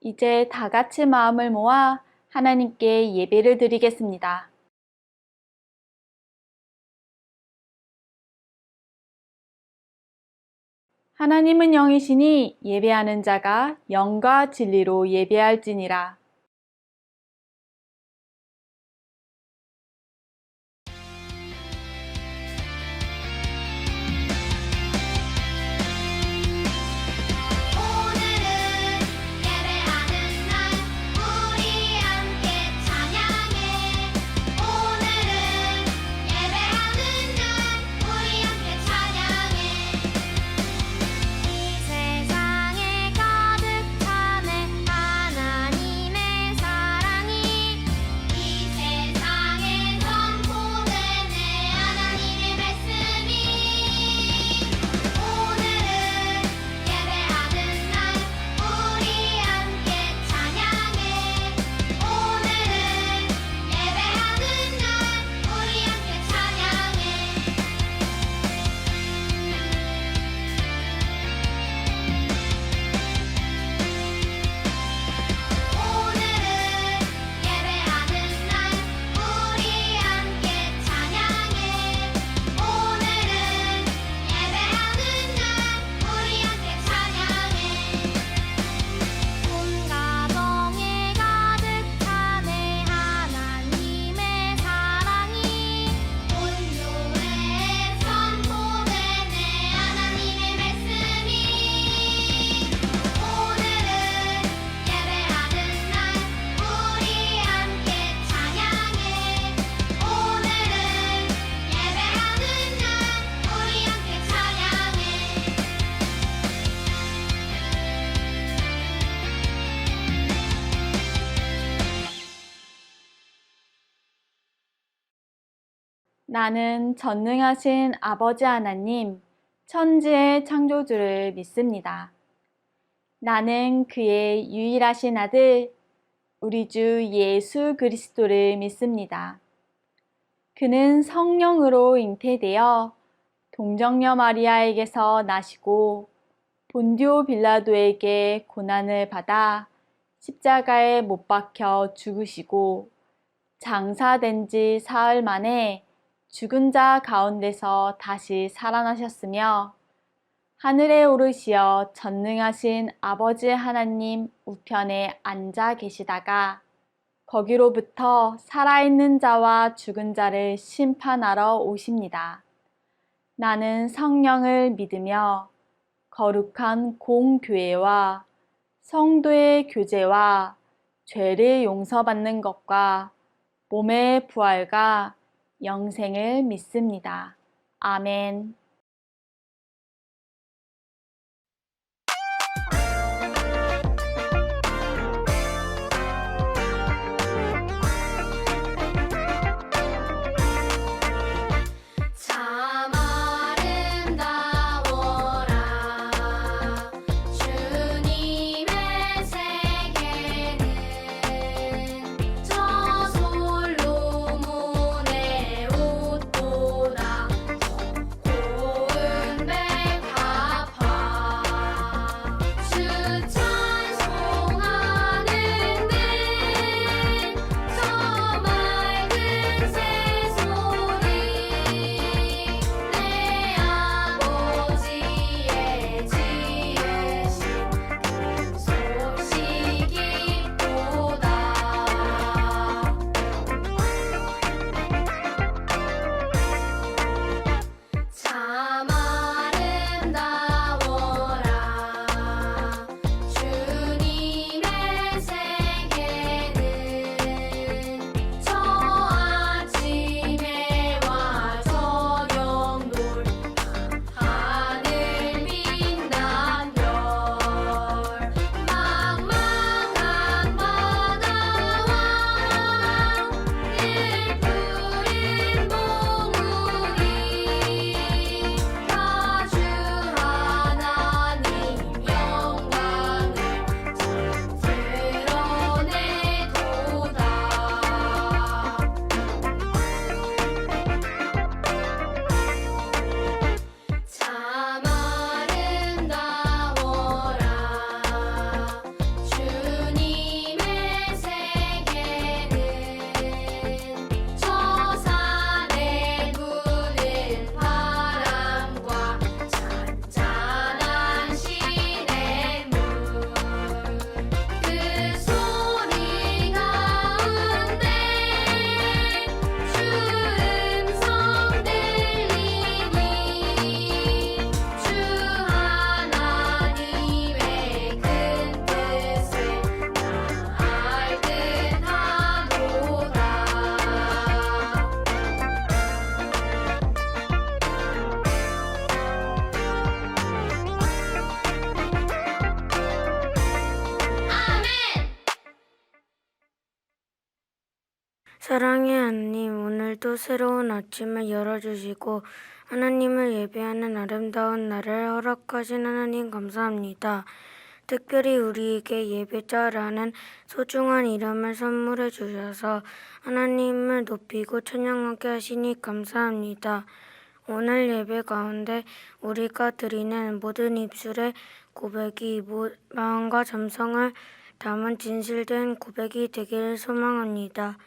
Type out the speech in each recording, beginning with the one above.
이제 다 같이 마음을 모아 하나님께 예배를 드리겠습니다. 하나님은 영이시니 예배하는 자가 영과 진리로 예배할지니라. 나는 전능하신 아버지 하나님, 천지의 창조주를 믿습니다. 나는 그의 유일하신 아들, 우리 주 예수 그리스도를 믿습니다. 그는 성령으로 잉태되어 동정녀 마리아에게서 나시고 본디오 빌라도에게 고난을 받아 십자가에 못 박혀 죽으시고 장사된 지 사흘 만에 죽은 자 가운데서 다시 살아나셨으며 하늘에 오르시어 전능하신 아버지 하나님 우편에 앉아 계시다가 거기로부터 살아있는 자와 죽은 자를 심판하러 오십니다. 나는 성령을 믿으며 거룩한 공교회와 성도의 교제와 죄를 용서받는 것과 몸의 부활과 영생을 믿습니다. 아멘. 사랑의 하나님, 오늘도 새로운 아침을 열어주시고 하나님을 예배하는 아름다운 날을 허락하신 하나님 감사합니다. 특별히 우리에게 예배자라는 소중한 이름을 선물해 주셔서 하나님을 높이고 찬양하게 하시니 감사합니다. 오늘 예배 가운데 우리가 드리는 모든 입술의 고백이 마음과 잠성을 담은 진실된 고백이 되기를 소망합니다.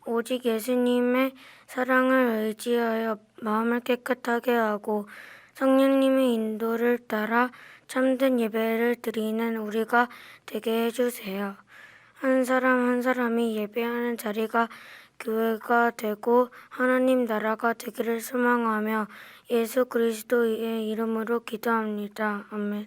오직 예수님의 사랑을 의지하여 마음을 깨끗하게 하고 성령님의 인도를 따라 참된 예배를 드리는 우리가 되게 해주세요. 한 사람 한 사람이 예배하는 자리가 교회가 되고 하나님 나라가 되기를 소망하며 예수 그리스도의 이름으로 기도합니다. 아멘.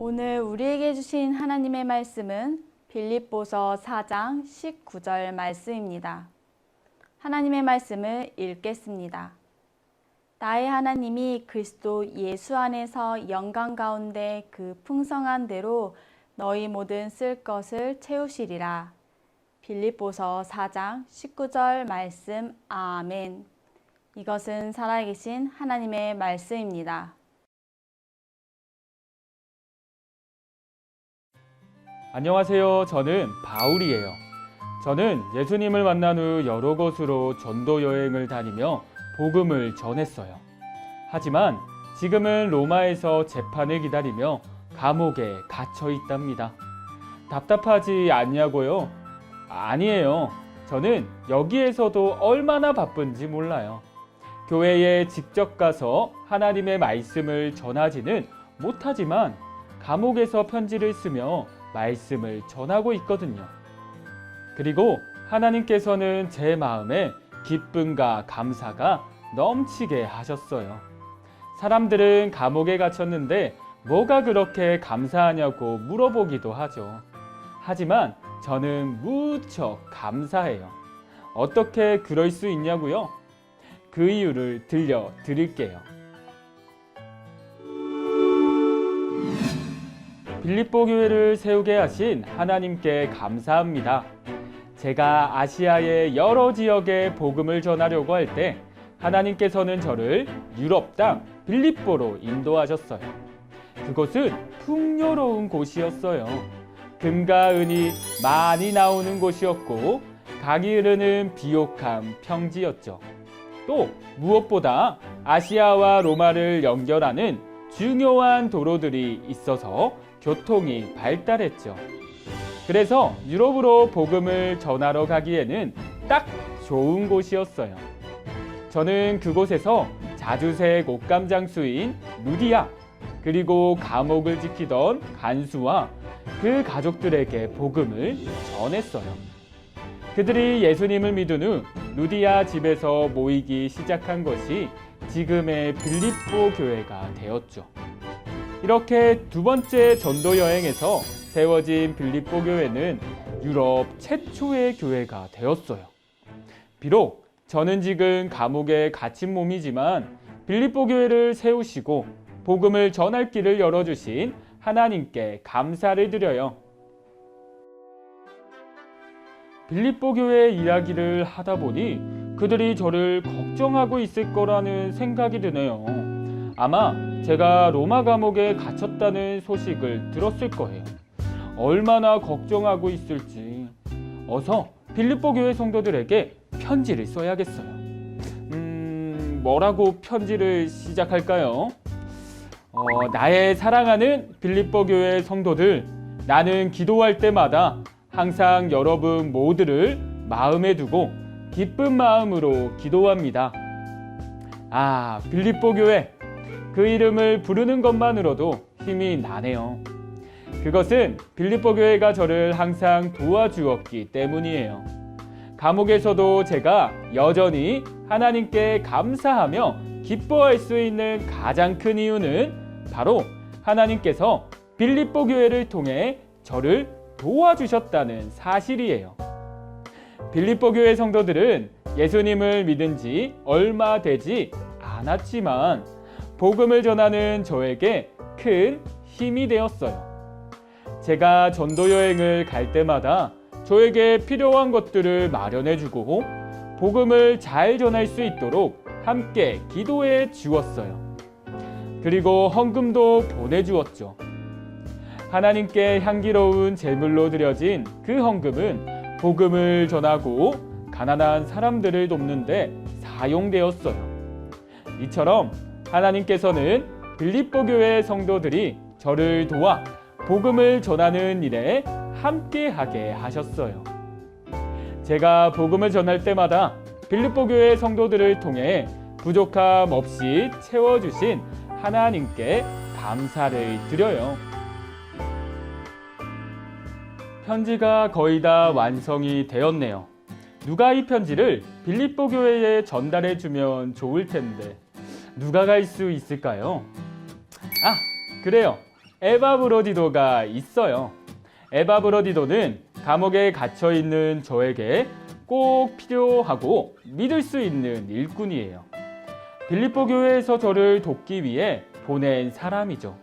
오늘 우리에게 주신 하나님의 말씀은 빌립보서 4장 19절 말씀입니다. 하나님의 말씀을 읽겠습니다. 나의 하나님이 그리스도 예수 안에서 영광 가운데 그 풍성한 대로 너희 모든 쓸 것을 채우시리라. 빌립보서 4장 19절 말씀. 아멘. 이것은 살아계신 하나님의 말씀입니다. 안녕하세요. 저는 바울이에요. 저는 예수님을 만난 후 여러 곳으로 전도 여행을 다니며 복음을 전했어요. 하지만 지금은 로마에서 재판을 기다리며 감옥에 갇혀 있답니다. 답답하지 않냐고요? 아니에요. 저는 여기에서도 얼마나 바쁜지 몰라요. 교회에 직접 가서 하나님의 말씀을 전하지는 못하지만 감옥에서 편지를 쓰며 말씀을 전하고 있거든요. 그리고 하나님께서는 제 마음에 기쁨과 감사가 넘치게 하셨어요. 사람들은 감옥에 갇혔는데 뭐가 그렇게 감사하냐고 물어보기도 하죠. 하지만 저는 무척 감사해요. 어떻게 그럴 수 있냐고요? 그 이유를 들려드릴게요. 빌립보 교회를 세우게 하신 하나님께 감사합니다. 제가 아시아의 여러 지역에 복음을 전하려고 할 때 하나님께서는 저를 유럽 땅 빌립보로 인도하셨어요. 그곳은 풍요로운 곳이었어요. 금과 은이 많이 나오는 곳이었고 강이 흐르는 비옥한 평지였죠. 또 무엇보다 아시아와 로마를 연결하는 중요한 도로들이 있어서 교통이 발달했죠. 그래서 유럽으로 복음을 전하러 가기에는 딱 좋은 곳이었어요. 저는 그곳에서 자주색 옷감 장수인 루디아, 그리고 감옥을 지키던 간수와 그 가족들에게 복음을 전했어요. 그들이 예수님을 믿은 후 루디아 집에서 모이기 시작한 것이 지금의 빌립보 교회가 되었죠. 이렇게 두 번째 전도 여행에서 세워진 빌립보 교회는 유럽 최초의 교회가 되었어요. 비록 저는 지금 감옥에 갇힌 몸이지만 빌립보 교회를 세우시고 복음을 전할 길을 열어주신 하나님께 감사를 드려요. 빌립보 교회 이야기를 하다 보니 그들이 저를 걱정하고 있을 거라는 생각이 드네요. 아마 제가 로마 감옥에 갇혔다는 소식을 들었을 거예요. 얼마나 걱정하고 있을지 어서 빌립보 교회 성도들에게 편지를 써야겠어요. 뭐라고 편지를 시작할까요? 나의 사랑하는 빌립보 교회 성도들, 나는 기도할 때마다 항상 여러분 모두를 마음에 두고 기쁜 마음으로 기도합니다. 빌립보 교회, 그 이름을 부르는 것만으로도 힘이 나네요. 그것은 빌립보 교회가 저를 항상 도와주었기 때문이에요. 감옥에서도 제가 여전히 하나님께 감사하며 기뻐할 수 있는 가장 큰 이유는 바로 하나님께서 빌립보 교회를 통해 저를 도와주셨다는 사실이에요. 빌립보 교회 성도들은 예수님을 믿은 지 얼마 되지 않았지만 복음을 전하는 저에게 큰 힘이 되었어요. 제가 전도 여행을 갈 때마다 저에게 필요한 것들을 마련해주고 복음을 잘 전할 수 있도록 함께 기도해 주었어요. 그리고 헌금도 보내주었죠. 하나님께 향기로운 제물로 드려진 그 헌금은 복음을 전하고 가난한 사람들을 돕는데 사용되었어요. 이처럼 하나님께서는 빌립보 교회 성도들이 저를 도와 복음을 전하는 일에 함께하게 하셨어요. 제가 복음을 전할 때마다 빌립보 교회 성도들을 통해 부족함 없이 채워주신 하나님께 감사를 드려요. 편지가 거의 다 완성이 되었네요. 누가 이 편지를 빌립보 교회에 전달해 주면 좋을 텐데 누가 갈 수 있을까요? 그래요. 에바브로디도가 있어요. 에바브로디도는 감옥에 갇혀 있는 저에게 꼭 필요하고 믿을 수 있는 일꾼이에요. 빌립보 교회에서 저를 돕기 위해 보낸 사람이죠.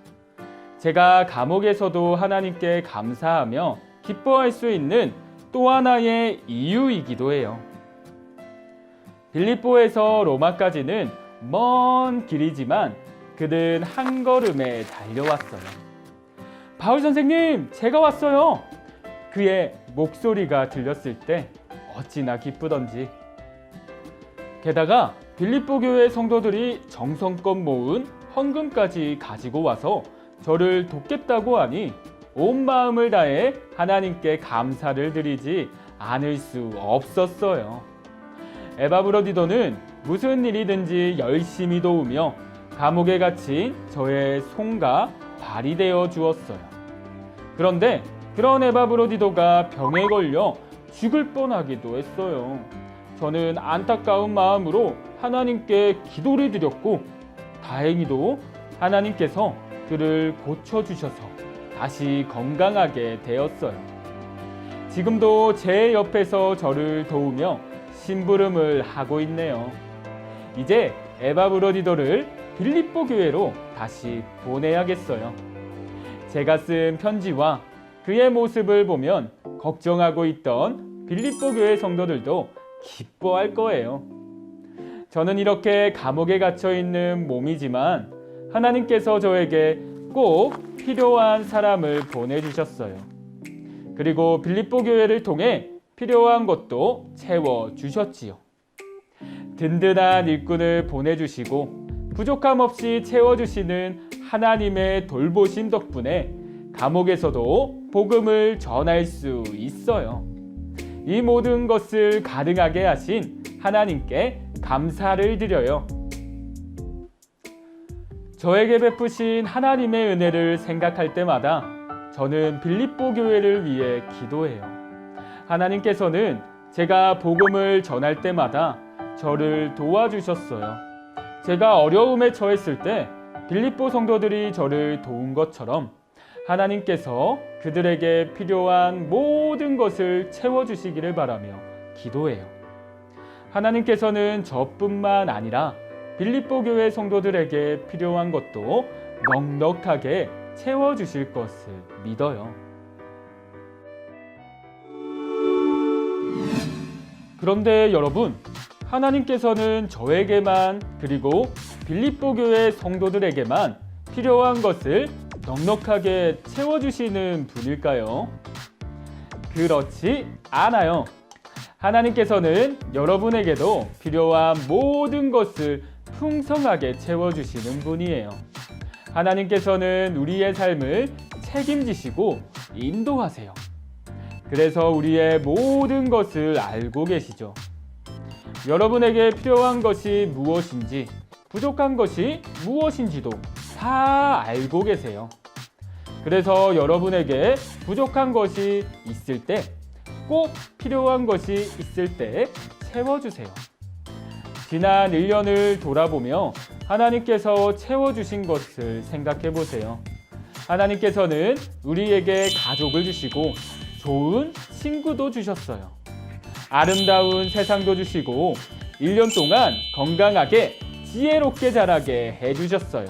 제가 감옥에서도 하나님께 감사하며 기뻐할 수 있는 또 하나의 이유이기도 해요. 빌립보에서 로마까지는 먼 길이지만 그는 한 걸음에 달려왔어요. 바울 선생님, 제가 왔어요. 그의 목소리가 들렸을 때 어찌나 기쁘던지. 게다가 빌립보 교회 성도들이 정성껏 모은 헌금까지 가지고 와서 저를 돕겠다고 하니 온 마음을 다해 하나님께 감사를 드리지 않을 수 없었어요. 에바브로디도는 무슨 일이든지 열심히 도우며 감옥에 갇힌 저의 손과 발이 되어 주었어요. 그런데 그런 에바브로디도가 병에 걸려 죽을 뻔하기도 했어요. 저는 안타까운 마음으로 하나님께 기도를 드렸고 다행히도 하나님께서 그를 고쳐주셔서 다시 건강하게 되었어요. 지금도 제 옆에서 저를 도우며 심부름을 하고 있네요. 이제 에바브로디도를 빌립보 교회로 다시 보내야겠어요. 제가 쓴 편지와 그의 모습을 보면 걱정하고 있던 빌립보 교회 성도들도 기뻐할 거예요. 저는 이렇게 감옥에 갇혀 있는 몸이지만 하나님께서 저에게 꼭 필요한 사람을 보내주셨어요. 그리고 빌립보 교회를 통해 필요한 것도 채워주셨지요. 든든한 일꾼을 보내주시고 부족함 없이 채워주시는 하나님의 돌보심 덕분에 감옥에서도 복음을 전할 수 있어요. 이 모든 것을 가능하게 하신 하나님께 감사를 드려요. 저에게 베푸신 하나님의 은혜를 생각할 때마다 저는 빌립보 교회를 위해 기도해요. 하나님께서는 제가 복음을 전할 때마다 저를 도와주셨어요. 제가 어려움에 처했을 때 빌립보 성도들이 저를 도운 것처럼 하나님께서 그들에게 필요한 모든 것을 채워주시기를 바라며 기도해요. 하나님께서는 저뿐만 아니라 빌립보 교회 성도들에게 필요한 것도 넉넉하게 채워주실 것을 믿어요. 그런데 여러분, 하나님께서는 저에게만 그리고 빌립보 교회 성도들에게만 필요한 것을 넉넉하게 채워주시는 분일까요? 그렇지 않아요. 하나님께서는 여러분에게도 필요한 모든 것을 풍성하게 채워주시는 분이에요. 하나님께서는 우리의 삶을 책임지시고 인도하세요. 그래서 우리의 모든 것을 알고 계시죠. 여러분에게 필요한 것이 무엇인지, 부족한 것이 무엇인지도 다 알고 계세요. 그래서 여러분에게 부족한 것이 있을 때, 꼭 필요한 것이 있을 때 채워주세요. 지난 1년을 돌아보며 하나님께서 채워주신 것을 생각해 보세요. 하나님께서는 우리에게 가족을 주시고 좋은 친구도 주셨어요. 아름다운 세상도 주시고 1년 동안 건강하게 지혜롭게 자라게 해주셨어요.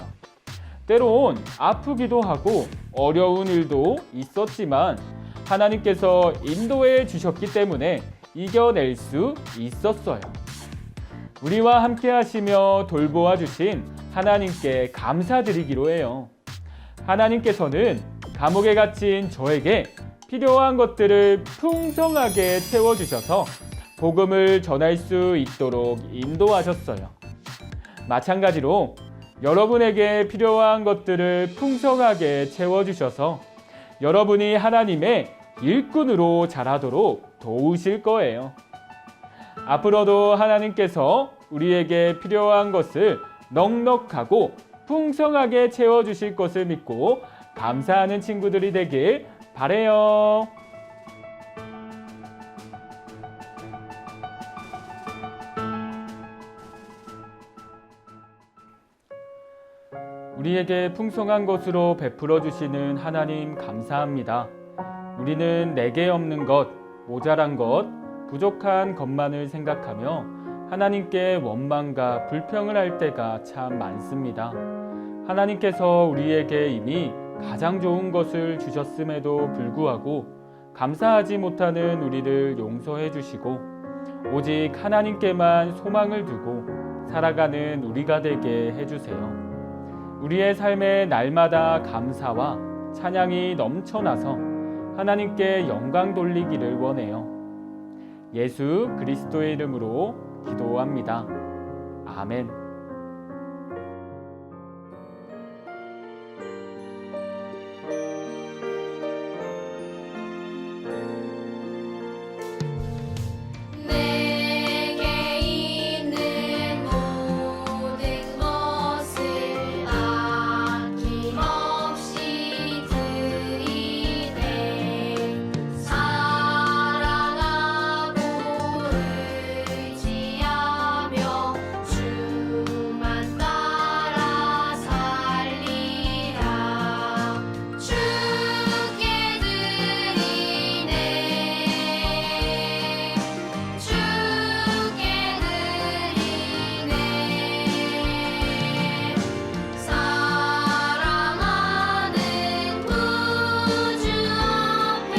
때론 아프기도 하고 어려운 일도 있었지만 하나님께서 인도해 주셨기 때문에 이겨낼 수 있었어요. 우리와 함께 하시며 돌보아 주신 하나님께 감사드리기로 해요. 하나님께서는 감옥에 갇힌 저에게 필요한 것들을 풍성하게 채워주셔서 복음을 전할 수 있도록 인도하셨어요. 마찬가지로 여러분에게 필요한 것들을 풍성하게 채워주셔서 여러분이 하나님의 일꾼으로 자라도록 도우실 거예요. 앞으로도 하나님께서 우리에게 필요한 것을 넉넉하고 풍성하게 채워주실 것을 믿고 감사하는 친구들이 되길 바래요. 우리에게 풍성한 것으로 베풀어 주시는 하나님 감사합니다. 우리는 내게 없는 것, 모자란 것, 부족한 것만을 생각하며 하나님께 원망과 불평을 할 때가 참 많습니다. 하나님께서 우리에게 이미 가장 좋은 것을 주셨음에도 불구하고 감사하지 못하는 우리를 용서해 주시고 오직 하나님께만 소망을 두고 살아가는 우리가 되게 해주세요. 우리의 삶에 날마다 감사와 찬양이 넘쳐나서 하나님께 영광 돌리기를 원해요. 예수 그리스도의 이름으로 기도합니다. 아멘. 내게 있는 모든 것을 아낌없이 드리네. 사랑하고 의지하며 주만 따라 살리라. 주께 드리네. 주께 드리네. 사랑하는 구주 앞에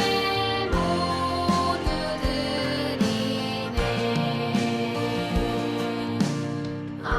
모두 드리네. 아멘.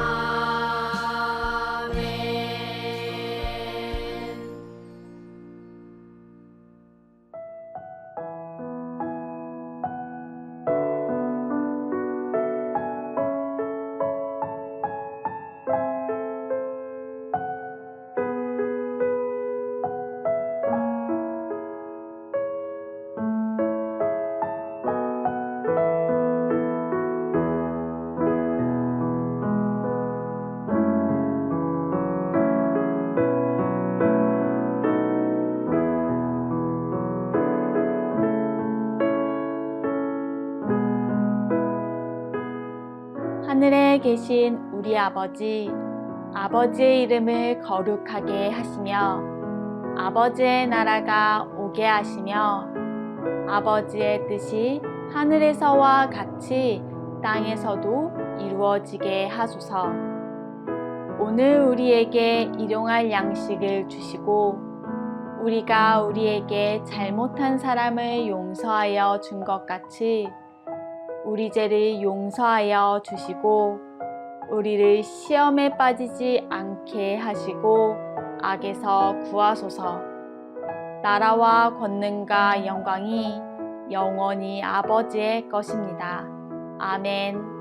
하늘에 계신 우리 아버지, 아버지의 이름을 거룩하게 하시며 아버지의 나라가 오게 하시며 아버지의 뜻이 하늘에서와 같이 땅에서도 이루어지게 하소서. 오늘 우리에게 일용할 양식을 주시고 우리가 우리에게 잘못한 사람을 용서하여 준 것 같이 우리 죄를 용서하여 주시고 우리를 시험에 빠지지 않게 하시고 악에서 구하소서. 나라와 권능과 영광이 영원히 아버지의 것입니다. 아멘.